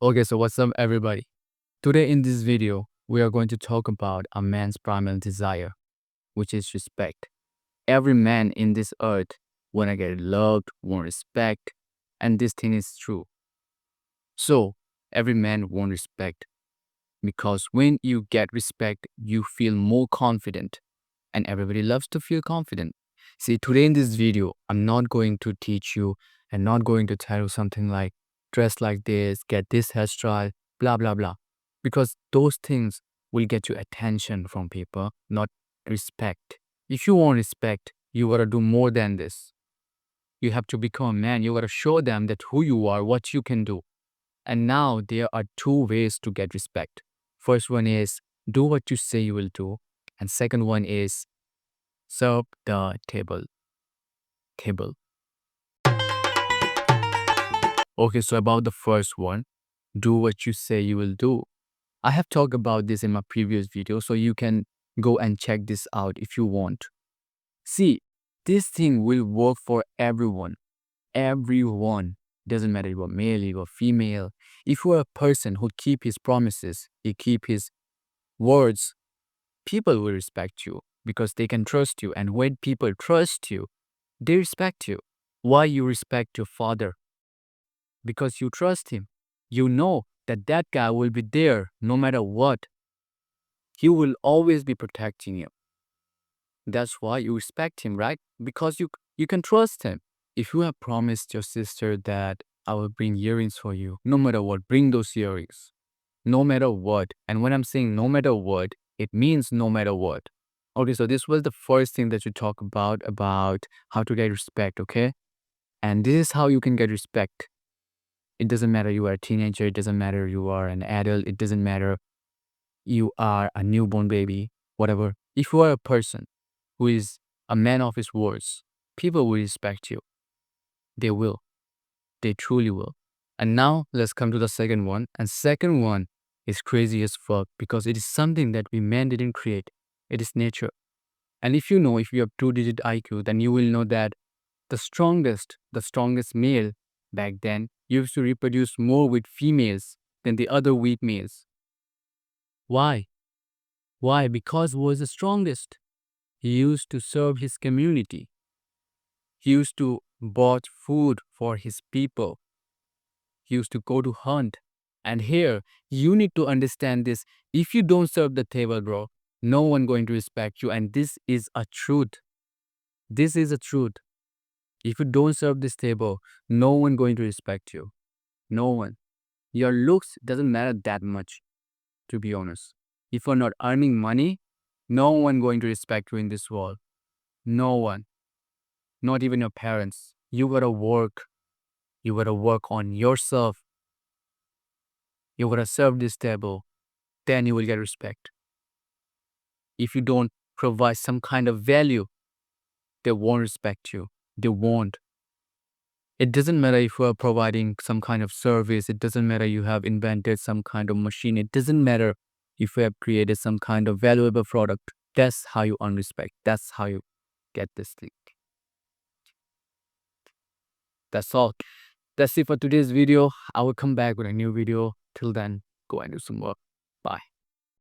Okay, so what's up, everybody? Today in this video, we are going to talk about a man's primal desire, which is respect. Every man in this earth wanna get loved, want respect, and this thing is true. So every man want respect because when you get respect, you feel more confident, and everybody loves to feel confident. See, today in this video, I'm not going to teach you and not going to tell you something like dress like this, get this hairstyle, blah, blah, blah. Because those things will get you attention from people, not respect. If you want respect, you gotta do more than this. You have to become a man. You gotta show them that who you are, what you can do. And now there are two ways to get respect. First one is do what you say you will do. And second one is serve the table. Table. Okay, so about the first one, do what you say you will do. I have talked about this in my previous video, so you can go and check this out if you want. See, this thing will work for everyone. Everyone. Doesn't matter you are male, you are female. If you are a person who keep his promises, he keep his words, people will respect you because they can trust you. And when people trust you, they respect you. Why you respect your father? Because you trust him. You know that that guy will be there no matter what. He will always be protecting you. That's why you respect him, right? Because you can trust him. If you have promised your sister that I will bring earrings for you, no matter what, bring those earrings. No matter what. And when I'm saying no matter what, it means no matter what. Okay, so this was the first thing that you talk about how to get respect, okay? And this is how you can get respect. It doesn't matter you are a teenager, it doesn't matter you are an adult, it doesn't matter you are a newborn baby, whatever. If you are a person who is a man of his words, people will respect you. They will. They truly will. And now let's come to the second one. And second one is crazy as fuck because it is something that we men didn't create. It is nature. And if you have 2-digit IQ, then you will know that the strongest male back then used to reproduce more with females than the other weak males. Why? Why? Because he was the strongest. He used to serve his community. He used to bought food for his people. He used to go to hunt. And here, you need to understand this. If you don't serve the table, bro, no one going to respect you. And this is a truth. This is a truth. If you don't serve this table, no one going to respect you. No one. Your looks doesn't matter that much, to be honest. If you're not earning money, no one going to respect you in this world. No one. Not even your parents. You gotta work. You gotta work on yourself. You gotta serve this table. Then you will get respect. If you don't provide some kind of value, they won't respect you. They won't. It doesn't matter if you are providing some kind of service. It doesn't matter you have invented some kind of machine. It doesn't matter if you have created some kind of valuable product. That's how you earn respect. That's how you get this thing. That's all. That's it for today's video. I will come back with a new video. Till then, go and do some work.